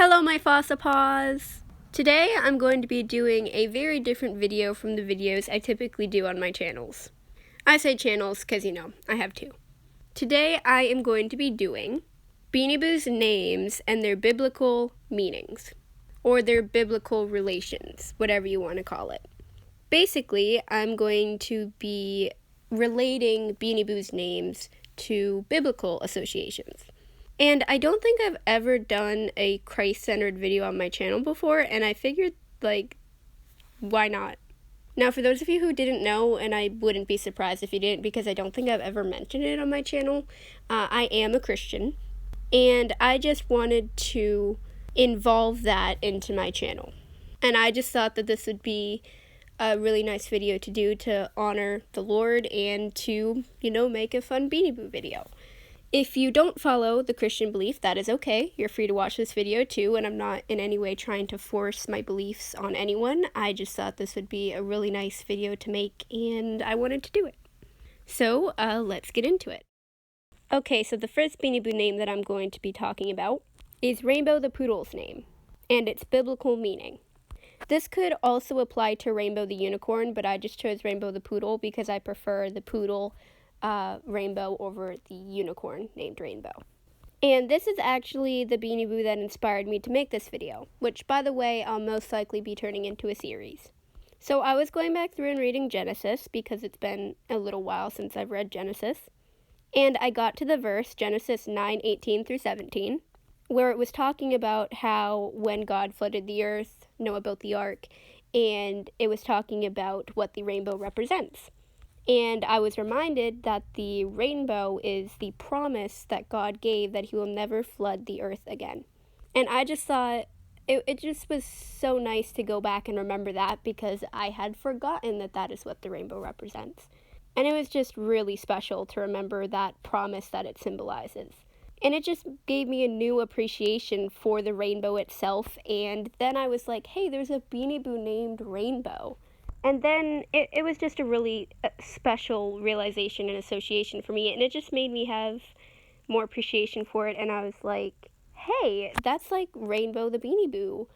Hello, my Fossapaws! Today I'm going to be doing a very different video from the videos I typically do on my channels. I say channels because, I have two. Today I am going to be doing Beanie Boo's names and their biblical meanings, or their biblical relations, whatever you want to call it. Basically, I'm going to be relating Beanie Boo's names to biblical associations. And I don't think I've ever done a Christ-centered video on my channel before, and I figured, why not? Now, for those of you who didn't know, and I wouldn't be surprised if you didn't, because I don't think I've ever mentioned it on my channel, I am a Christian, and I just wanted to involve that into my channel. And I just thought that this would be a really nice video to do to honor the Lord and to, make a fun Beanie Boo video. If you don't follow the Christian belief, that is okay. You're free to watch this video too, and I'm not in any way trying to force my beliefs on anyone. I just thought this would be a really nice video to make, and I wanted to do it. So, let's get into it. Okay, so the first Beanie Boo name that I'm going to be talking about is Rainbow the Poodle's name, and its biblical meaning. This could also apply to Rainbow the Unicorn, but I just chose Rainbow the Poodle because I prefer the poodle Rainbow over the unicorn named Rainbow. And this is actually the Beanie Boo that inspired me to make this video, which, by the way, I'll most likely be turning into a series. So I was going back through and reading Genesis, because it's been a little while since I've read Genesis, and I got to the verse, Genesis 9:18 through 17, where it was talking about how when God flooded the earth, Noah built the ark, and it was talking about what the rainbow represents. And I was reminded that the rainbow is the promise that God gave that he will never flood the earth again. And I just thought it just was so nice to go back and remember that, because I had forgotten that that is what the rainbow represents. And it was just really special to remember that promise that it symbolizes. And it just gave me a new appreciation for the rainbow itself. And then I was like, hey, there's a Beanie Boo named Rainbow. And then it was just a really special realization and association for me, and it just made me have more appreciation for it, and I was like, hey, that's like Rainbow the Beanie Boo.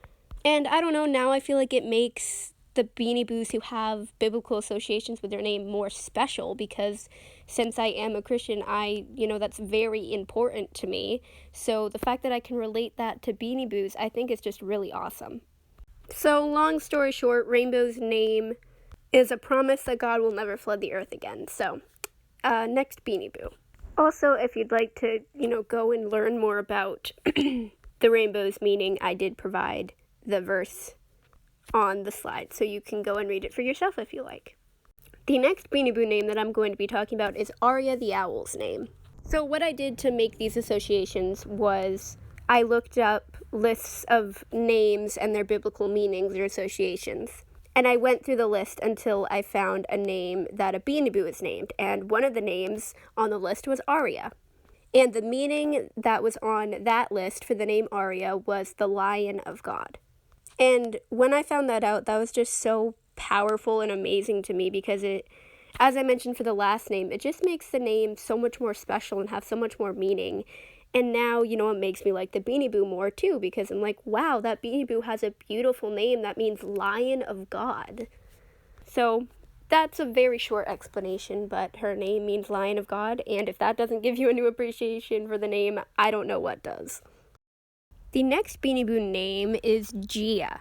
And I don't know, now I feel like it makes the Beanie Boos who have biblical associations with their name more special, because since I am a Christian, that's very important to me. So the fact that I can relate that to Beanie Boos, I think is just really awesome. So, long story short, Rainbow's name is a promise that God will never flood the earth again. So, next Beanie Boo. Also, if you'd like to, go and learn more about the rainbow's meaning, I did provide the verse on the slide, so you can go and read it for yourself if you like. The next Beanie Boo name that I'm going to be talking about is Aria the owl's name. So, what I did to make these associations was I looked up lists of names and their biblical meanings or associations. And I went through the list until I found a name that a Beanie Boo is named. And one of the names on the list was Aria. And the meaning that was on that list for the name Aria was the Lion of God. And when I found that out, that was just so powerful and amazing to me, because it, as I mentioned for the last name, it just makes the name so much more special and have so much more meaning. And now, it makes me like the Beanie Boo more, too, because I'm like, wow, that Beanie Boo has a beautiful name that means Lion of God. So, that's a very short explanation, but her name means Lion of God, and if that doesn't give you a new appreciation for the name, I don't know what does. The next Beanie Boo name is Gia.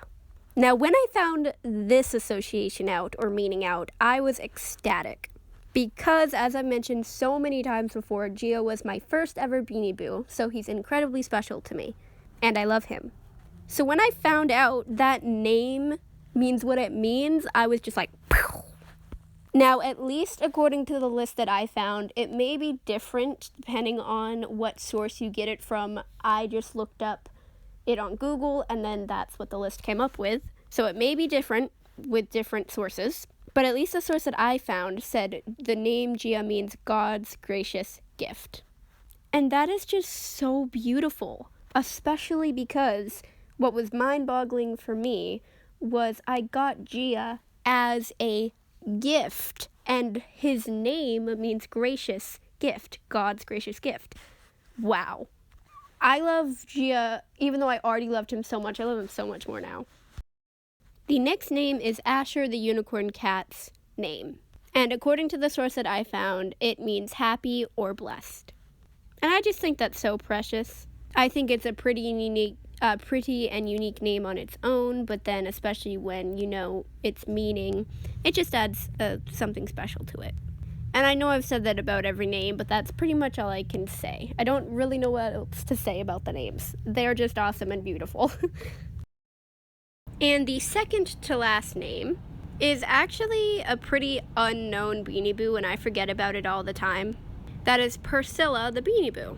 Now, when I found this association out, or meaning out, I was ecstatic. Because, as I've mentioned so many times before, Gio was my first ever Beanie Boo, so he's incredibly special to me, and I love him. So when I found out that name means what it means, I was just like, pow. Now, at least according to the list that I found, it may be different depending on what source you get it from. I just looked up it on Google, and then that's what the list came up with. So it may be different with different sources. But at least the source that I found said the name Gia means God's gracious gift. And that is just so beautiful, especially because what was mind-boggling for me was I got Gia as a gift, and his name means gracious gift, God's gracious gift. Wow. I love Gia, even though I already loved him so much, I love him so much more now. The next name is Asher the Unicorn Cat's name. And according to the source that I found, it means happy or blessed. And I just think that's so precious. I think it's a pretty and unique name on its own, but then especially when you know its meaning, it just adds something special to it. And I know I've said that about every name, but that's pretty much all I can say. I don't really know what else to say about the names. They're just awesome and beautiful. And the second to last name is actually a pretty unknown Beanie Boo, and I forget about it all the time. That is Priscilla the Beanie Boo.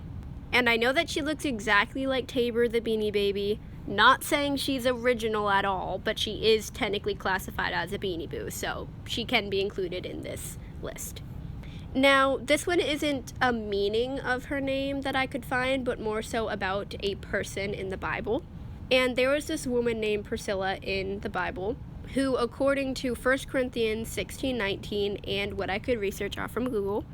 And I know that she looks exactly like Tabor the Beanie Baby. Not saying she's original at all, but she is technically classified as a Beanie Boo, so she can be included in this list. Now, this one isn't a meaning of her name that I could find, but more so about a person in the Bible. And there was this woman named Priscilla in the Bible who, according to 1 Corinthians 16:19 and what I could research off from Google,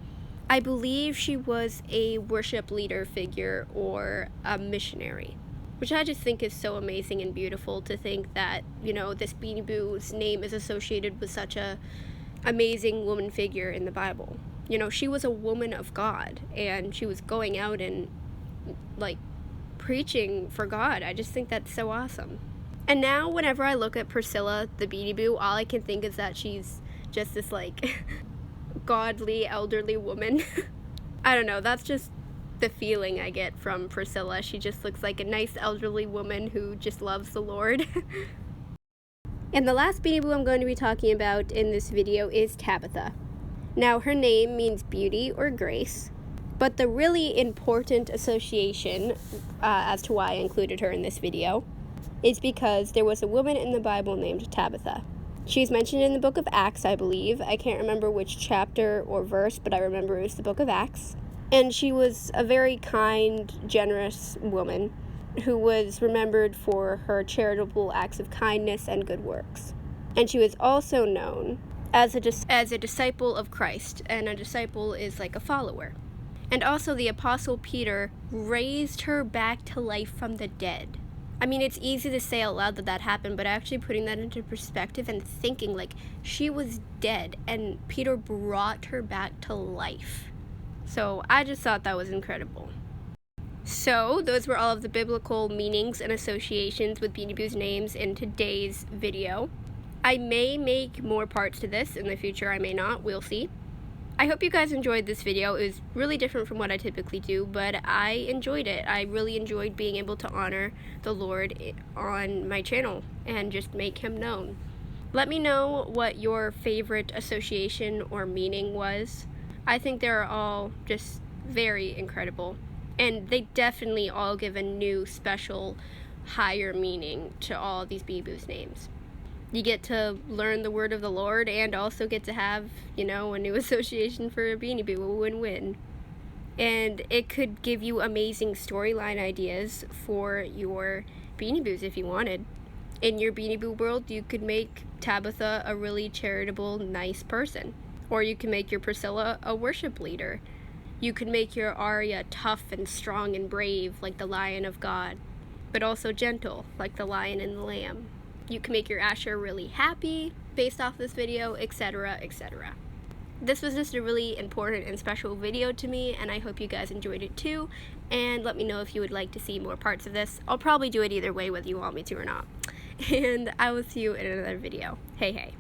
I believe she was a worship leader figure or a missionary, which I just think is so amazing and beautiful to think that, you know, this Beanie Boo's name is associated with such a amazing woman figure in the Bible. You know, she was a woman of God, and she was going out and, like, preaching for God. I just think that's so awesome. And now, whenever I look at Priscilla, the Beanie Boo, all I can think is that she's just this, like, godly, elderly woman. I don't know, that's just the feeling I get from Priscilla. She just looks like a nice, elderly woman who just loves the Lord. And the last Beanie Boo I'm going to be talking about in this video is Tabitha. Now, her name means beauty or grace, but the really important association as to why I included her in this video is because there was a woman in the Bible named Tabitha. She's mentioned in the book of Acts, I believe. I can't remember which chapter or verse, but I remember it was the book of Acts. And she was a very kind, generous woman who was remembered for her charitable acts of kindness and good works. And she was also known as a disciple of Christ, and a disciple is like a follower. And also the Apostle Peter raised her back to life from the dead. I mean, it's easy to say out loud that that happened, but actually putting that into perspective and thinking, like, she was dead and Peter brought her back to life. So I just thought that was incredible. So those were all of the biblical meanings and associations with Beanie Boo's names in today's video. I may make more parts to this in the future, I may not, we'll see. I hope you guys enjoyed this video. It was really different from what I typically do, but I enjoyed it. I really enjoyed being able to honor the Lord on my channel and just make him known. Let me know what your favorite association or meaning was. I think they're all just very incredible, and they definitely all give a new, special, higher meaning to all these Beanie Boo's names. You get to learn the word of the Lord and also get to have, you know, a new association for a Beanie Boo, a win-win. And it could give you amazing storyline ideas for your Beanie Boos if you wanted. In your Beanie Boo world, you could make Tabitha a really charitable, nice person. Or you can make your Priscilla a worship leader. You could make your Aria tough and strong and brave like the Lion of God, but also gentle like the Lion and the Lamb. You can make your Asher really happy based off this video, etc., etc. This was just a really important and special video to me, and I hope you guys enjoyed it too. And let me know if you would like to see more parts of this. I'll probably do it either way, whether you want me to or not. And I will see you in another video. Hey, hey.